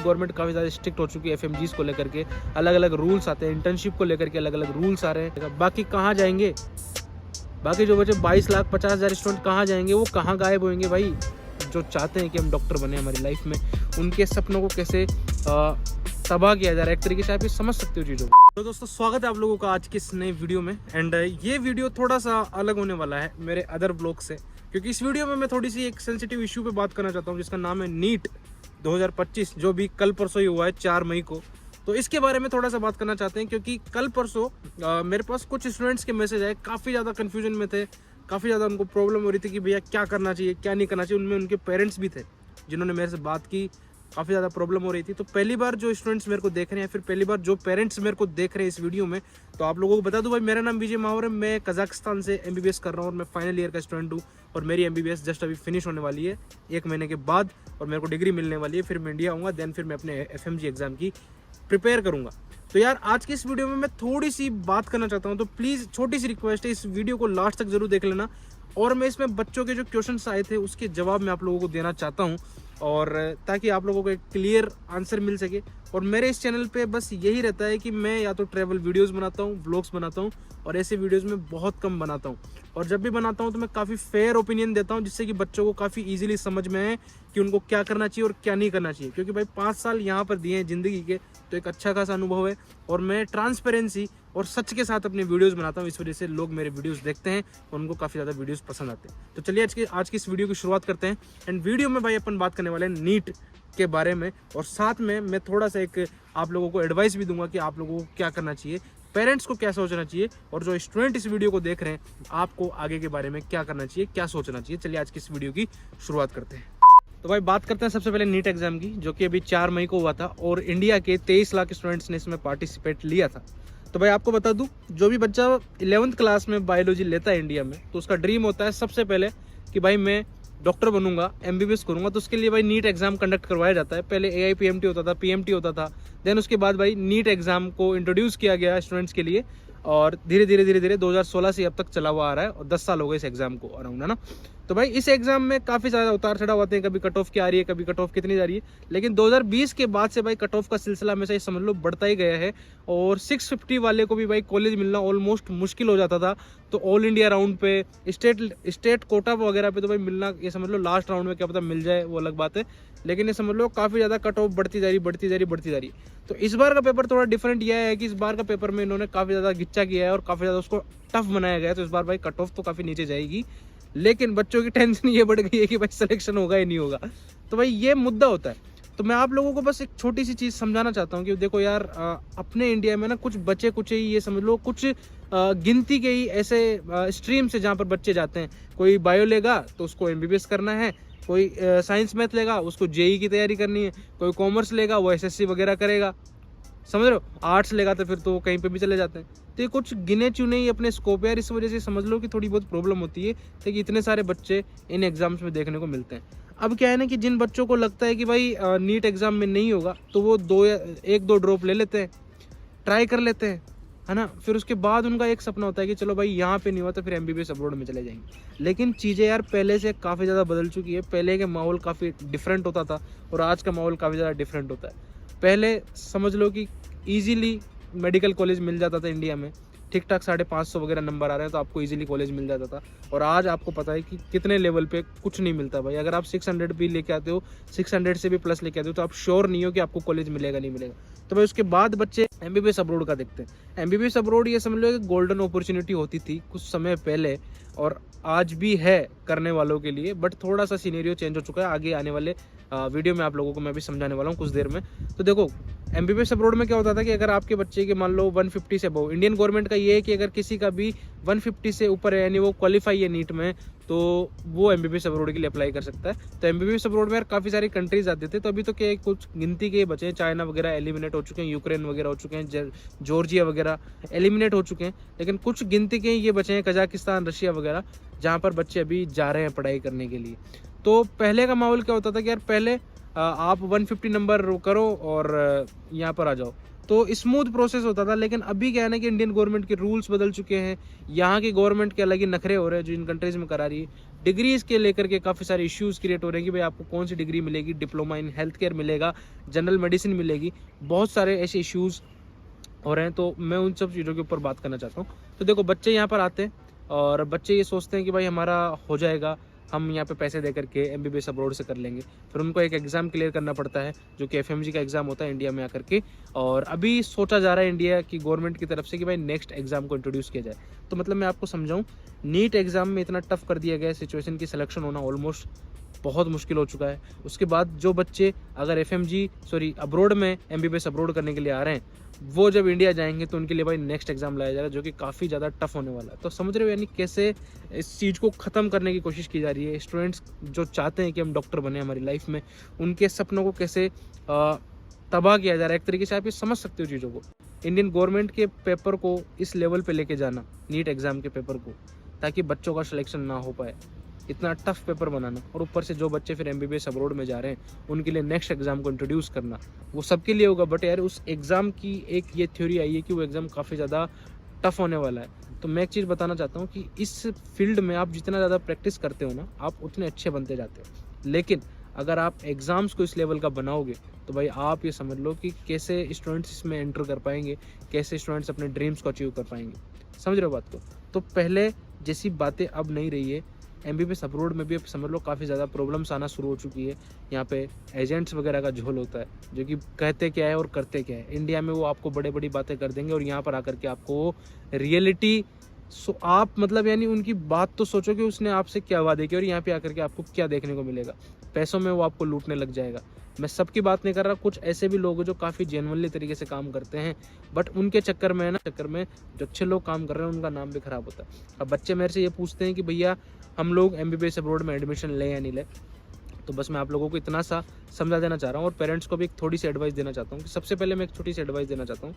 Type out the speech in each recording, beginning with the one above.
Government काफ़ी ज़्यादा strict हो चुकी है एफएमजीज को लेकर के, अलग अलग रूल्स आते हैं, इंटर्नशिप को लेकर के अलग अलग रूल्स आ रहे हैं। बाकी कहाँ जाएंगे, बाकी जो बच्चे 22,50,000 स्टूडेंट कहाँ जाएंगे, वो कहाँ गायब होंगे भाई। जो चाहते हैं कि हम डॉक्टर बने हमारी लाइफ में, उनके सपनों को कैसे तबाह किया जा रहा है, एक तरीके से आप ये समझ सकते हो चीज़ों को। तो दोस्तों स्वागत है आप लोगों का आज की इस नई वीडियो में। एंड ये वीडियो थोड़ा सा अलग होने वाला है मेरे अदर ब्लॉग से, क्योंकि इस वीडियो में मैं थोड़ी सी एक सेंसिटिव इशू पे बात करना चाहता हूँ, जिसका नाम है नीट 2025, जो भी कल परसों ही हुआ है 4 मई को। तो इसके बारे में थोड़ा सा बात करना चाहते हैं, क्योंकि कल परसों मेरे पास कुछ स्टूडेंट्स के मैसेज आए, काफ़ी ज़्यादा कन्फ्यूजन में थे, काफ़ी ज़्यादा उनको प्रॉब्लम हो रही थी कि भैया क्या करना चाहिए क्या नहीं करना चाहिए। उनमें उनके पेरेंट्स भी थे जिन्होंने मेरे से बात की, काफ़ी ज़्यादा प्रॉब्लम हो रही थी। तो पहली बार जो स्टूडेंट्स मेरे को देख रहे हैं, फिर पहली बार जो पेरेंट्स मेरे को देख रहे हैं इस वीडियो में, तो आप लोगों को बता दूं भाई, मेरा नाम विजय माहौर है, मैं कजाकिस्तान से एमबीबीएस कर रहा हूँ और मैं फाइनल ईयर का स्टूडेंट हूँ। और मेरी एमबीबीएस जस्ट अभी फिनिश होने वाली है 1 महीने के बाद, और मेरे को डिग्री मिलने वाली है। फिर मैं इंडिया आऊँगा, देन फिर मैं अपने एफएमजी एग्जाम की प्रिपेयर करूँगा। तो यार आज की इस वीडियो में मैं थोड़ी सी बात करना चाहता हूँ, तो प्लीज़ छोटी सी रिक्वेस्ट है, इस वीडियो को लास्ट तक जरूर देख लेना। और मैं इसमें बच्चों के जो क्वेश्चंस आए थे उसके जवाब मैं आप लोगों को देना चाहता हूँ, और ताकि आप लोगों को एक क्लियर आंसर मिल सके। और मेरे इस चैनल पे बस यही रहता है कि मैं या तो ट्रैवल वीडियोस बनाता हूँ, व्लॉग्स बनाता हूँ, और ऐसे वीडियोस में बहुत कम बनाता हूँ। और जब भी बनाता हूँ तो मैं काफ़ी फेयर ओपिनियन देता हूँ, जिससे कि बच्चों को काफ़ी ईजिली समझ में आए कि उनको क्या करना चाहिए और क्या नहीं करना चाहिए। क्योंकि भाई 5 साल यहाँ पर दिए हैं ज़िंदगी के, तो एक अच्छा खासा अनुभव है, और मैं ट्रांसपेरेंसी और सच के साथ अपने वीडियोस बनाता हूँ। इस वजह से लोग मेरे वीडियोस देखते हैं और उनको काफ़ी ज़्यादा वीडियोस पसंद आते हैं। तो चलिए आज की इस वीडियो की शुरुआत करते हैं। एंड वीडियो में भाई अपन बात करने वाले हैं नीट के बारे में, और साथ में मैं थोड़ा सा एक आप लोगों को एडवाइस भी दूंगा कि आप लोगों को क्या करना चाहिए, पेरेंट्स को क्या सोचना चाहिए, और जो स्टूडेंट इस वीडियो को देख रहे हैं आपको आगे के बारे में क्या करना चाहिए, क्या सोचना चाहिए। चलिए आज की इस वीडियो की शुरुआत करते हैं। तो भाई बात करते हैं सबसे पहले नीट एग्जाम की, जो कि अभी 4 मई को हुआ था, और इंडिया के 23 लाख स्टूडेंट्स ने इसमें पार्टिसिपेट लिया था। तो भाई आपको बता दूं, जो भी बच्चा 11th क्लास में बायोलॉजी लेता है इंडिया में, तो उसका ड्रीम होता है सबसे पहले कि भाई मैं डॉक्टर बनूंगा, एमबीबीएस करूंगा। तो उसके लिए भाई नीट एग्जाम कंडक्ट करवाया जाता है। पहले AIPMT होता था, PMT होता था, देन उसके बाद भाई नीट एग्जाम को इंट्रोड्यूस किया गया स्टूडेंट्स के लिए, और धीरे धीरे 2016 से अब तक चला हुआ आ रहा है, और 10 साल हो गए इस एग्जाम को अराउंड, है ना। तो भाई इस एग्जाम में काफ़ी ज़्यादा उतार चढ़ाव आते हैं, कभी कट ऑफ क्या आ रही है, कभी कट ऑफ कितनी जा रही है। लेकिन 2020 के बाद से भाई कट ऑफ का सिलसिला हमेशा ये समझ लो बढ़ता ही गया है, और 650 वाले को भी भाई कॉलेज मिलना ऑलमोस्ट मुश्किल हो जाता था। तो ऑल इंडिया राउंड पे, स्टेट कोटा वगैरह पे तो भाई मिलना, ये समझ लो लास्ट राउंड में क्या पता मिल जाए, वो अलग बात है। लेकिन ये समझ लो काफ़ी ज़्यादा कट ऑफ बढ़ती जा रही। तो इस बार का पेपर थोड़ा डिफरेंट यह है कि इस बार का पेपर में इन्होंने काफ़ी ज़्यादा गिच्चा किया है और काफ़ी ज़्यादा उसको टफ बनाया गया है। तो इस बार भाई कट ऑफ तो काफ़ी नीचे जाएगी, लेकिन बच्चों की टेंशन ये बढ़ गई है कि भाई सिलेक्शन होगा या नहीं होगा। तो भाई ये मुद्दा होता है। तो मैं आप लोगों को बस एक छोटी सी चीज़ समझाना चाहता हूँ कि देखो यार, अपने इंडिया में ना कुछ बचे कुछ ही, ये समझ लो कुछ गिनती के ही ऐसे स्ट्रीम से जहाँ पर बच्चे जाते हैं। कोई बायो लेगा तो उसको एमबीबीएस करना है, कोई साइंस मैथ लेगा उसको जेई की तैयारी करनी है, कोई कॉमर्स लेगा वो एसएससी वगैरह करेगा, समझ रहे हो, आर्ट्स लेगा तो फिर तो कहीं पे भी चले जाते हैं। तो ये कुछ गिने चुने ही अपने स्कोप है यार, इस वजह से समझ लो कि थोड़ी बहुत प्रॉब्लम होती है कि इतने सारे बच्चे इन एग्जाम्स में देखने को मिलते हैं। अब क्या है ना कि जिन बच्चों को लगता है कि भाई नीट एग्जाम में नहीं होगा, तो वो 1-2 ड्रॉप ले लेते हैं, ट्राई कर लेते हैं, है ना। फिर उसके बाद उनका एक सपना होता है कि चलो भाई यहाँ पे नहीं हुआ तो फिर एमबीबीएस अब्रॉड में चले जाएंगे। लेकिन चीज़ें यार पहले से काफ़ी ज़्यादा बदल चुकी है। पहले का माहौल काफ़ी डिफरेंट होता था और आज का माहौल काफ़ी ज़्यादा डिफरेंट होता है। पहले समझ लो कि ईजिली मेडिकल कॉलेज मिल जाता था इंडिया में, ठीक ठाक 550 वगैरह नंबर आ रहे हैं तो आपको इजीली कॉलेज मिल जाता था। और आज आपको पता है कि कितने लेवल पे कुछ नहीं मिलता भाई। अगर आप 600 भी लेके आते हो, 600 से भी प्लस लेके आते हो, तो आप श्योर नहीं हो कि आपको कॉलेज मिलेगा नहीं मिलेगा। तो भाई उसके बाद बच्चे एमबीबीएस अब्रॉड का देखते हैं। एमबीबीएस अब्रॉड ये समझ लो एक गोल्डन अपॉर्चुनिटी होती थी कुछ समय पहले, और आज भी है करने वालों के लिए, बट थोड़ा सा सिनेरियो चेंज हो चुका है। आगे आने वाले वीडियो में आप लोगों को मैं भी समझाने वाला हूँ कुछ देर में। तो देखो एमबीबीएस अब्रॉड में क्या होता था कि अगर आपके बच्चे के मान लो 150 से अबव, इंडियन गवर्नमेंट का ये है कि अगर किसी का भी 150 से ऊपर है, यानी वो क्वालिफाई है नीट में, तो वो एमबीबीएस अब्रॉड के लिए अप्लाई कर सकता है। तो एमबीबीएस अब्रॉड में यार काफ़ी सारी कंट्रीज आते थे। तो अभी तो क्या कुछ गिनती के बचे हैं, चाइना वगैरह एलिमिनेट हो चुके हैं, यूक्रेन वगैरह हो चुके हैं, जॉर्जिया वगैरह एलिमिनेट हो चुके हैं। लेकिन कुछ गिनती के ये बचे हैं, कजाकिस्तान, रशिया वगैरह, जहाँ पर बच्चे अभी जा रहे हैं पढ़ाई करने के लिए। तो पहले का माहौल क्या होता था कि यार पहले आप 150 नंबर करो और यहाँ पर आ जाओ, तो स्मूथ प्रोसेस होता था। लेकिन अभी क्या है ना कि इंडियन गवर्नमेंट के रूल्स बदल चुके हैं, यहाँ की गवर्नमेंट के अलग ही नखरे हो रहे हैं जो इन कंट्रीज में करा रही है। डिग्रीज के लेकर के काफ़ी सारे इश्यूज़ क्रिएट हो रहे हैं कि भाई आपको कौन सी डिग्री मिलेगी, डिप्लोमा इन हेल्थ केयर मिलेगा, जनरल मेडिसिन मिलेगी, बहुत सारे ऐसे इश्यूज़ हो रहे हैं। तो मैं उन सब चीज़ों के ऊपर बात करना चाहता हूँ। तो देखो, बच्चे यहाँ पर आते हैं और बच्चे ये सोचते हैं कि भाई हमारा हो जाएगा, हम यहाँ पे पैसे दे करके MBBS अब्रॉड से कर लेंगे। फिर उनको एक एग्ज़ाम क्लियर करना पड़ता है जो कि FMG का एग्ज़ाम होता है इंडिया में आकर के। और अभी सोचा जा रहा है इंडिया की गवर्नमेंट की तरफ से कि भाई नेक्स्ट एग्ज़ाम को इंट्रोड्यूस किया जाए। तो मतलब मैं आपको समझाऊँ, नीट एग्ज़ाम में इतना टफ कर दिया गया है, सिचुएशन की सिलेक्शन होना ऑलमोस्ट बहुत मुश्किल हो चुका है। उसके बाद जो बच्चे अगर अब्रॉड में MBBS अब्रॉड करने के लिए आ रहे हैं, वो जब इंडिया जाएंगे तो उनके लिए भाई नेक्स्ट एग्जाम लाया जाएगा जो कि काफ़ी ज़्यादा टफ होने वाला है। तो समझ रहे हो यानी कैसे इस चीज़ को ख़त्म करने की कोशिश की जा रही है। स्टूडेंट्स जो चाहते हैं कि हम डॉक्टर बने हमारी लाइफ में, उनके सपनों को कैसे तबाह किया जा रहा है। एक तरीके से आप ये समझ सकते हो चीज़ों को। इंडियन गवर्नमेंट के पेपर को इस लेवल पे लेके जाना, नीट एग्ज़ाम के पेपर को, ताकि बच्चों का सिलेक्शन ना हो पाए, इतना टफ पेपर बनाना, और ऊपर से जो बच्चे फिर MBBS अब्रॉड में जा रहे हैं उनके लिए नेक्स्ट एग्ज़ाम को इंट्रोड्यूस करना, वो सबके लिए होगा। बट यार उस एग्ज़ाम की एक ये थ्योरी आई है कि वो एग्ज़ाम काफ़ी ज़्यादा टफ होने वाला है। तो मैं एक चीज़ बताना चाहता हूँ कि इस फील्ड में आप जितना ज़्यादा प्रैक्टिस करते हो ना, आप उतने अच्छे बनते जाते हो। लेकिन अगर आप एग्ज़ाम्स को इस लेवल का बनाओगे तो भाई आप ये समझ लो कि कैसे स्टूडेंट्स इसमें एंटर कर पाएंगे, कैसे स्टूडेंट्स अपने ड्रीम्स को अचीव कर पाएंगे। समझ रहे हो बात को? तो पहले जैसी बातें अब नहीं रही है। MBBS अब्रॉड में भी अब समझ लो काफ़ी ज़्यादा प्रॉब्लम्स आना शुरू हो चुकी है। यहाँ पे एजेंट्स वगैरह का झोल होता है जो कि कहते क्या है और करते क्या है। इंडिया में वो आपको बड़े बड़ी बातें कर देंगे और यहाँ पर आकर के आपको रियलिटी आप मतलब यानी उनकी बात तो सोचो कि उसने आपसे क्या वादे किए और यहाँ पे आकर के आपको क्या देखने को मिलेगा। पैसों में वो आपको लूटने लग जाएगा। मैं सबकी बात नहीं कर रहा, कुछ ऐसे भी लोग हैं जो काफ़ी जेन्युइनली तरीके से काम करते हैं, बट उनके चक्कर में जो अच्छे लोग काम कर रहे हैं उनका नाम भी खराब होता है। अब बच्चे मेरे से ये पूछते हैं कि भैया हम लोग MBBS अब्रॉड में एडमिशन लें या नहीं लें। तो बस मैं आप लोगों को इतना सा समझा देना चाह रहा हूँ और पेरेंट्स को भी एक थोड़ी सी एडवाइस देना चाहता हूँ। कि सबसे पहले मैं एक छोटी सी एडवाइस देना चाहता हूँ।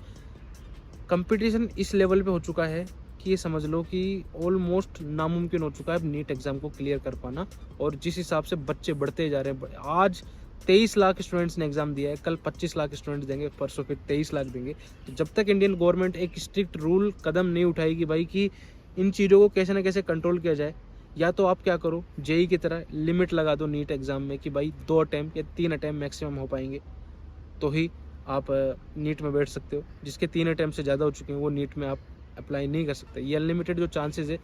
कंपटीशन इस लेवल पे हो चुका है कि ये समझ लो कि ऑलमोस्ट नामुमकिन हो चुका है नीट एग्ज़ाम को क्लियर कर पाना। और जिस हिसाब से बच्चे बढ़ते जा रहे हैं, आज 23 लाख स्टूडेंट्स ने एग्ज़ाम दिया है, कल 25 लाख स्टूडेंट्स देंगे, परसों फिर 23 लाख देंगे। तो जब तक इंडियन गवर्नमेंट एक स्ट्रिक्ट रूल कदम नहीं उठाएगी भाई कि इन चीज़ों को कैसे ना कैसे कंट्रोल किया जाए, या तो आप क्या करो, JEE की तरह लिमिट लगा दो नीट एग्ज़ाम में कि भाई 2 अटैम्प्ट या 3 अटैम्प्ट मैक्सिमम हो पाएंगे तो ही आप नीट में बैठ सकते हो। जिसके 3 अटैम्प्ट से ज़्यादा हो चुके हैं वो नीट में आप अप्लाई नहीं कर सकते। ये अनलिमिटेड जो चांसेस है,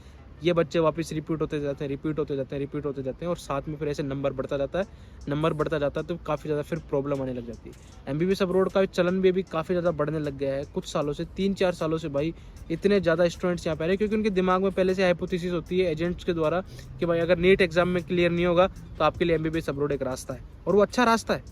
ये बच्चे वापस रिपीट होते जाते हैं और साथ में फिर ऐसे नंबर बढ़ता जाता है तो काफ़ी ज़्यादा फिर प्रॉब्लम आने लग जाती है। MBBS अब्रॉड का चलन भी अभी काफ़ी ज़्यादा बढ़ने लग गया है कुछ सालों से, 3-4 सालों से भाई इतने ज़्यादा स्टूडेंट्स यहाँ पे आ रहे हैं क्योंकि उनके दिमाग में पहले से हाइपोथेसिस होती है एजेंट्स के द्वारा कि भाई अगर नीट एग्जाम में क्लियर नहीं होगा तो आपके लिए MBBS अब्रॉड एक रास्ता है, और वो अच्छा रास्ता है।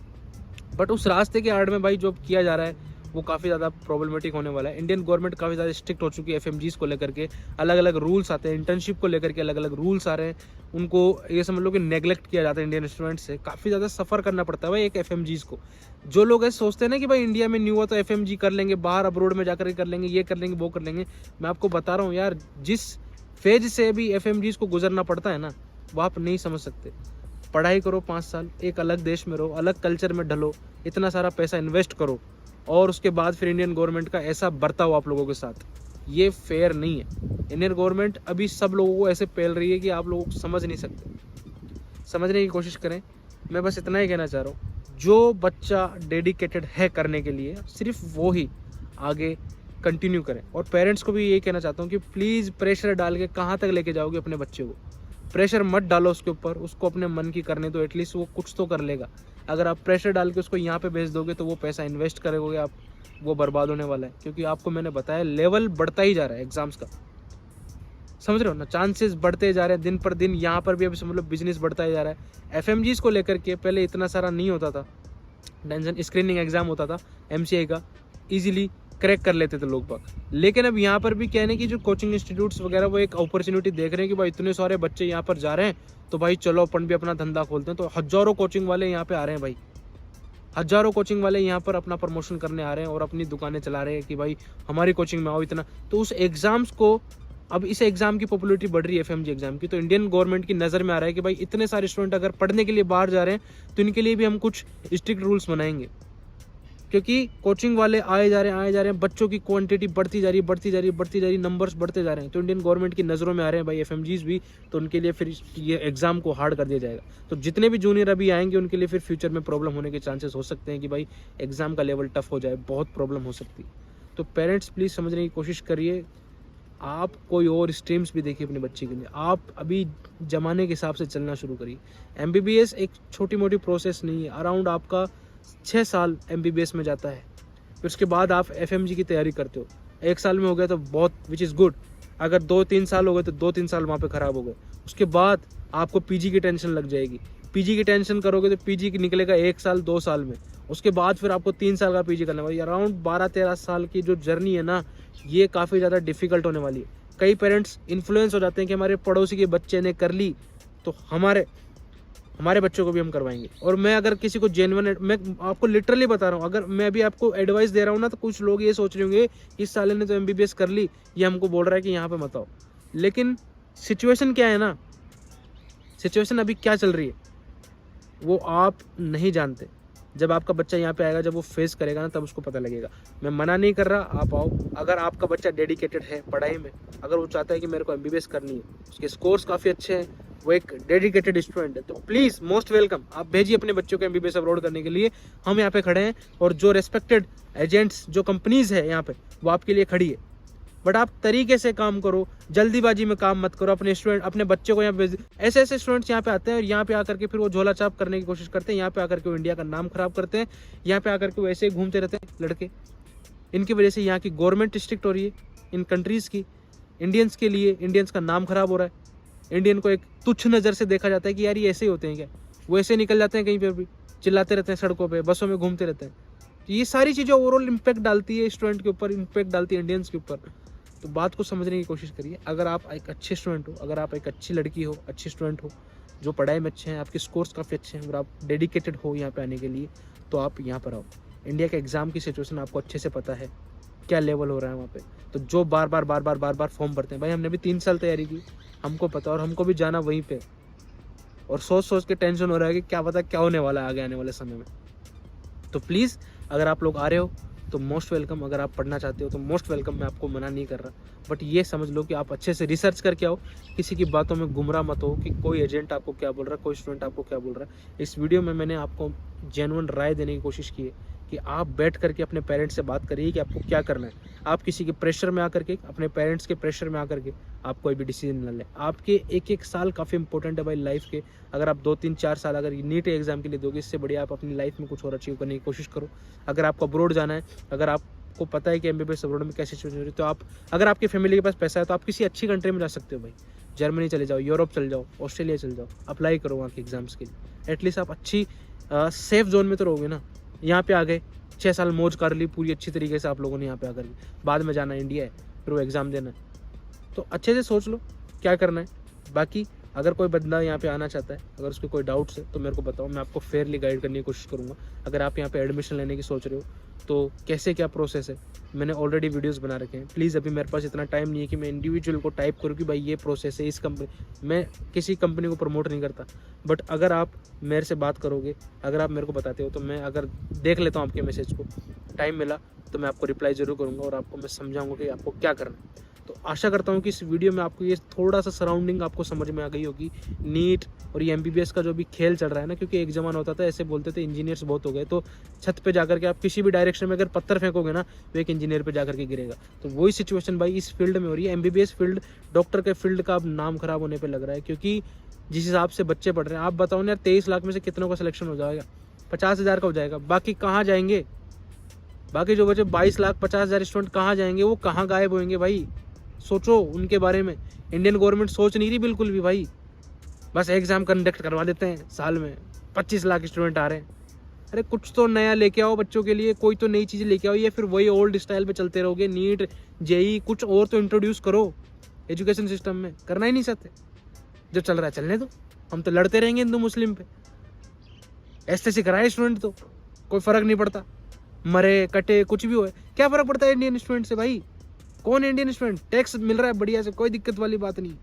बट उस रास्ते के आड़ में भाई जो किया जा रहा है वो काफ़ी ज़्यादा प्रॉब्लमेटिक होने वाला है। इंडियन गवर्नमेंट काफ़ी ज़्यादा स्ट्रिक्ट हो चुकी है FMGs को लेकर के, अलग अलग रूल्स आते हैं, इंटर्नशिप को लेकर के अलग अलग रूल्स आ रहे हैं। उनको ये समझ लो कि नेगलेक्ट किया जाता है इंडियन स्टूडेंट्स से, काफ़ी ज़्यादा सफ़र करना पड़ता है भाई एक FMGs को। जो लोग ऐसे सोचते हैं ना कि भाई इंडिया में नहीं हुआ तो FMG कर लेंगे, बाहर अब्रॉड में जाकर कर लेंगे, ये कर लेंगे वो कर लेंगे, मैं आपको बता रहा हूँ यार जिस फेज से भी FMGs को गुजरना पड़ता है ना वो आप नहीं समझ सकते। पढ़ाई करो 5 साल, एक अलग देश में रहो, अलग कल्चर में ढलो, इतना सारा पैसा इन्वेस्ट करो और उसके बाद फिर इंडियन गवर्नमेंट का ऐसा बर्ताव आप लोगों के साथ, ये फेयर नहीं है। इंडियन गवर्नमेंट अभी सब लोगों को ऐसे पेल रही है कि आप लोग समझ नहीं सकते। समझने की कोशिश करें। मैं बस इतना ही कहना चाह रहा हूँ, जो बच्चा डेडिकेटेड है करने के लिए सिर्फ वो ही आगे कंटिन्यू करें। और पेरेंट्स को भी यही कहना चाहता हूँ कि प्लीज़ प्रेशर डाल के कहाँ तक लेके जाओगे अपने बच्चे को, प्रेशर मत डालो उसके ऊपर, उसको अपने मन की करने दो, एटलीस्ट वो कुछ तो कर लेगा। अगर आप प्रेशर डाल के उसको यहाँ पे भेज दोगे तो वो पैसा इन्वेस्ट करोगे आप, वो बर्बाद होने वाला है। क्योंकि आपको मैंने बताया लेवल बढ़ता ही जा रहा है एग्जाम्स का, समझ रहे हो ना, चांसेस बढ़ते जा रहे हैं दिन पर दिन। यहाँ पर भी अभी समझ लो बिजनेस बढ़ता ही जा रहा है। FMGs को लेकर के पहले इतना सारा नहीं होता था टेंशन, स्क्रीनिंग एग्जाम होता था MCI का, ईजिली क्रैक कर लेते थे लोग बाग। लेकिन अब यहाँ पर भी कहने की जो कोचिंग इंस्टीट्यूट्स वगैरह वो एक अपॉर्चुनिटी देख रहे हैं कि भाई इतने सारे बच्चे यहाँ पर जा रहे हैं तो भाई चलो अपन भी अपना धंधा खोलते हैं। तो हजारों कोचिंग वाले यहाँ पे आ रहे हैं भाई, हजारों कोचिंग वाले यहाँ पर अपना प्रमोशन करने आ रहे हैं और अपनी दुकानें चला रहे हैं कि भाई हमारी कोचिंग में आओ इतना। तो उस एग्जाम्स को, अब इस एग्जाम की पॉपुलरिटी बढ़ रही है FMG एग्जाम की, तो इंडियन गवर्नमेंट की नज़र में आ रहा है कि भाई इतने सारे स्टूडेंट अगर पढ़ने के लिए बाहर जा रहे हैं तो इनके लिए भी हम कुछ स्ट्रिक्ट रूल्स बनाएंगे। क्योंकि कोचिंग वाले आए जा रहे हैं, बच्चों की क्वांटिटी बढ़ती जा रही है, नंबर्स बढ़ते जा रहे हैं, तो इंडियन गवर्नमेंट की नज़रों में आ रहे हैं भाई एफएमजीज भी, तो उनके लिए फिर ये एग्ज़ाम को हार्ड कर दिया जाएगा। तो जितने भी जूनियर अभी आएंगे उनके लिए फिर फ्यूचर में प्रॉब्लम होने के चांसेस हो सकते हैं कि भाई एग्ज़ाम का लेवल टफ हो जाए, बहुत प्रॉब्लम हो सकती है। तो पेरेंट्स प्लीज़ समझने की कोशिश करिए, आप कोई और स्ट्रीम्स भी देखिए अपने बच्चे के लिए, आप अभी ज़माने के हिसाब से चलना शुरू करिए। एमबीबीएस एक छोटी मोटी प्रोसेस नहीं है, अराउंड आपका 6 साल एमबीबीएस में जाता है, फिर उसके बाद आप एफएमजी की तैयारी करते हो। 1 साल में हो गया तो बहुत, विच इज़ गुड। अगर 2-3 साल हो गए तो 2-3 साल वहाँ पे ख़राब हो गए, उसके बाद आपको पीजी की टेंशन लग जाएगी। पीजी की टेंशन करोगे तो पीजी की निकलेगा 1 साल 2 साल में, उसके बाद फिर आपको 3 साल का पीजी करना है। अराउंड 12-13 साल की जो जर्नी है ना, ये काफ़ी ज़्यादा डिफिकल्ट होने वाली है। कई पेरेंट्स इन्फ्लुएंस हो जाते हैं कि हमारे पड़ोसी के बच्चे ने कर ली तो हमारे बच्चों को भी हम करवाएंगे। और मैं अगर किसी को जेन्युइन, मैं आपको लिटरली बता रहा हूँ, अगर मैं भी आपको एडवाइस दे रहा हूँ ना, तो कुछ लोग ये सोच रहे होंगे इस साले ने तो एमबीबीएस कर ली, ये हमको बोल रहा है कि यहाँ पे मत आओ। लेकिन सिचुएशन क्या है ना, सिचुएशन अभी क्या चल रही है वो आप नहीं जानते। जब आपका बच्चा यहाँ पे आएगा, जब वो फेस करेगा ना, तब उसको पता लगेगा। मैं मना नहीं कर रहा, आप आओ। अगर आपका बच्चा डेडिकेटेड है पढ़ाई में, अगर वो चाहता है कि मेरे को एमबीबीएस करनी है, उसके स्कोर्स काफ़ी अच्छे हैं, वो एक डेडिकेटेड स्टूडेंट है, तो प्लीज़ मोस्ट वेलकम, आप भेजिए अपने बच्चों को एमबीबीएस अब्रॉड करने के लिए। हम यहाँ पे खड़े हैं, और जो रेस्पेक्टेड एजेंट्स, जो कंपनीज़ है यहाँ पे, वो आपके लिए खड़ी है। बट आप तरीके से काम करो, जल्दीबाजी में काम मत करो। अपने बच्चों को यहाँ पे, ऐसे स्टूडेंट्स यहाँ पे आते हैं और यहाँ पे आकर के फिर वो झोला छाप करने की कोशिश करते हैं, यहाँ पे आकर के वो इंडिया का नाम खराब करते हैं, यहाँ पे आकर के वो ऐसे ही घूमते रहते हैं लड़के। इनकी वजह से यहाँ की गवर्नमेंट स्ट्रिक्ट हो रही है, इन कंट्रीज़ की। इंडियंस के लिए, इंडियंस का नाम खराब हो रहा है, इंडियन को एक तुच्छ नज़र से देखा जाता है कि यार ये ऐसे ही होते हैं क्या, वो ऐसे निकल जाते हैं कहीं पर भी, चिल्लाते रहते हैं सड़कों पर, बसों में घूमते रहते हैं। ये सारी चीज़ें ओवरऑल इम्पैक्ट डालती है स्टूडेंट के ऊपर, इम्पैक्ट डालती है इंडियंस के ऊपर। तो बात को समझने की कोशिश करिए। अगर आप एक अच्छे स्टूडेंट हो, अगर आप एक अच्छी लड़की हो, अच्छी स्टूडेंट हो, जो पढ़ाई में अच्छे हैं, आपके स्कोर्स काफ़ी अच्छे हैं, और आप डेडिकेटेड हो यहाँ पे आने के लिए, तो आप यहाँ पर आओ। इंडिया के एग्ज़ाम की सिचुएशन आपको अच्छे से पता है, क्या लेवल हो रहा है वहाँ पे। तो जो बार बार फॉर्म भरते हैं, भाई हमने भी 3 साल तैयारी की, हमको पता, और हमको भी जाना वहीं पर, और सोच के टेंशन हो रहा है कि क्या पता क्या होने वाला है आगे आने वाले समय में। तो प्लीज़ अगर आप लोग आ रहे हो तो मोस्ट वेलकम, अगर आप पढ़ना चाहते हो तो मोस्ट वेलकम, मैं आपको मना नहीं कर रहा। बट ये समझ लो कि आप अच्छे से रिसर्च करके आओ, किसी की बातों में गुमराह मत हो कि कोई एजेंट आपको क्या बोल रहा है, कोई स्टूडेंट आपको क्या बोल रहा है। इस वीडियो में मैंने आपको जेन्युइन राय देने की कोशिश की है कि आप बैठ करके अपने पेरेंट्स से बात करिए कि आपको क्या करना है। आप किसी के प्रेशर में आकर के, अपने पेरेंट्स के प्रेशर में आकर के आप कोई भी डिसीजन न लें। आपके एक साल काफ़ी इंपॉर्टेंट है भाई लाइफ के। अगर आप 2-3-4 साल अगर नीट एग्जाम के लिए दोगे, इससे बढ़िया आप अपनी लाइफ में कुछ और अचीव करने की कोशिश करो। अगर आपको अब्रॉड जाना है, अगर आपको पता है कि एमबीबीएस अब्रॉड में कैसी सिचुएशन हो रही है, तो आप, अगर आपकी फैमिली के पास पैसा है, तो आप किसी अच्छी कंट्री में जा सकते हो भाई। जर्मनी चले जाओ, यूरोप चले जाओ, ऑस्ट्रेलिया चले जाओ, अप्लाई करो वहाँ के एग्जाम्स के लिए। एटलीस्ट आप अच्छी सेफ जोन में तो रहोगे ना। यहाँ पे आ गए, 6 साल मौज कर ली पूरी अच्छी तरीके से आप लोगों ने यहाँ पे आकर के, बाद में जाना इंडिया है, फिर वो एग्ज़ाम देना है। तो अच्छे से सोच लो क्या करना है। बाकी अगर कोई बंदा यहाँ पे आना चाहता है, अगर उसके कोई डाउट्स है तो मेरे को बताओ, मैं आपको फेयरली गाइड करने की कोशिश करूँगा। अगर आप यहाँ पे एडमिशन लेने की सोच रहे हो तो कैसे क्या प्रोसेस है, मैंने ऑलरेडी वीडियोस बना रखे हैं। प्लीज़ अभी मेरे पास इतना टाइम नहीं है कि मैं इंडिविजुअल को टाइप करूँ कि भाई ये प्रोसेस है इस कंपनी, मैं किसी कंपनी को प्रमोट नहीं करता। बट अगर आप मेरे से बात करोगे, अगर आप मेरे को बताते हो, तो मैं अगर देख लेता हूँ आपके मैसेज को, टाइम मिला तो मैं आपको रिप्लाई ज़रूर करूँगा और आपको मैं समझाऊँगा कि आपको क्या करना है। तो आशा करता हूँ कि इस वीडियो में आपको ये थोड़ा सा सराउंडिंग आपको समझ में आ गई होगी, नीट और ये एमबीबीएस का जो भी खेल चल रहा है ना। क्योंकि एक ज़माना होता था, ऐसे बोलते थे इंजीनियर्स बहुत हो गए, तो छत पे जाकर के आप किसी भी डायरेक्शन में अगर पत्थर फेंकोगे ना, तो एक इंजीनियर पे जाकर के गिरेगा। तो वही सिचुएशन भाई इस फील्ड में हो रही है। एमबीबीएस फील्ड, डॉक्टर के फील्ड का अब नाम खराब होने पर लग रहा है, क्योंकि जिस हिसाब से बच्चे पढ़ रहे हैं, आप बताओ ना यार, 23 लाख में से कितनों का सिलेक्शन हो जाएगा? 50,000 का हो जाएगा। बाकी कहाँ जाएंगे? बाकी जो बच्चे 22 लाख 50,000 स्टूडेंट कहाँ जाएंगे? वो कहाँ गायब होंगे भाई? सोचो उनके बारे में। इंडियन गवर्नमेंट सोच नहीं रही बिल्कुल भी भाई। बस एग्जाम कंडक्ट करवा देते हैं, साल में 25 लाख स्टूडेंट आ रहे हैं। अरे कुछ तो नया लेके आओ बच्चों के लिए, कोई तो नई चीज़ लेके आओ, या फिर वही ओल्ड स्टाइल पे चलते रहोगे? नीट, जेई, कुछ और तो इंट्रोड्यूस करो एजुकेशन सिस्टम में। करना ही नहीं चाहते, जो चल रहा है चलने दो, हम तो लड़ते रहेंगे हिंदू मुस्लिम पे। ऐसे सिखाए स्टूडेंट तो कोई फ़र्क नहीं पड़ता, मरे कटे कुछ भी हो, क्या फ़र्क पड़ता है इंडियन स्टूडेंट से भाई? कौन इंडियन स्टूडेंट? टैक्स मिल रहा है बढ़िया से, कोई दिक्कत वाली बात नहीं।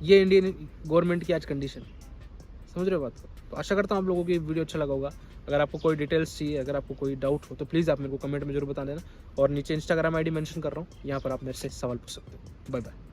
ये इंडियन गवर्नमेंट की आज कंडीशन, समझ रहे हो बात को? तो आशा करता हूँ आप लोगों को ये वीडियो अच्छा लगा होगा। अगर आपको कोई डिटेल्स चाहिए, अगर आपको कोई डाउट हो तो प्लीज़ आप मेरे को कमेंट में जरूर बता देना। और नीचे इंस्टाग्राम आईडी मेंशन कर रहा हूँ, यहाँ पर आप मेरे से सवाल पूछ सकते हो। Bye bye.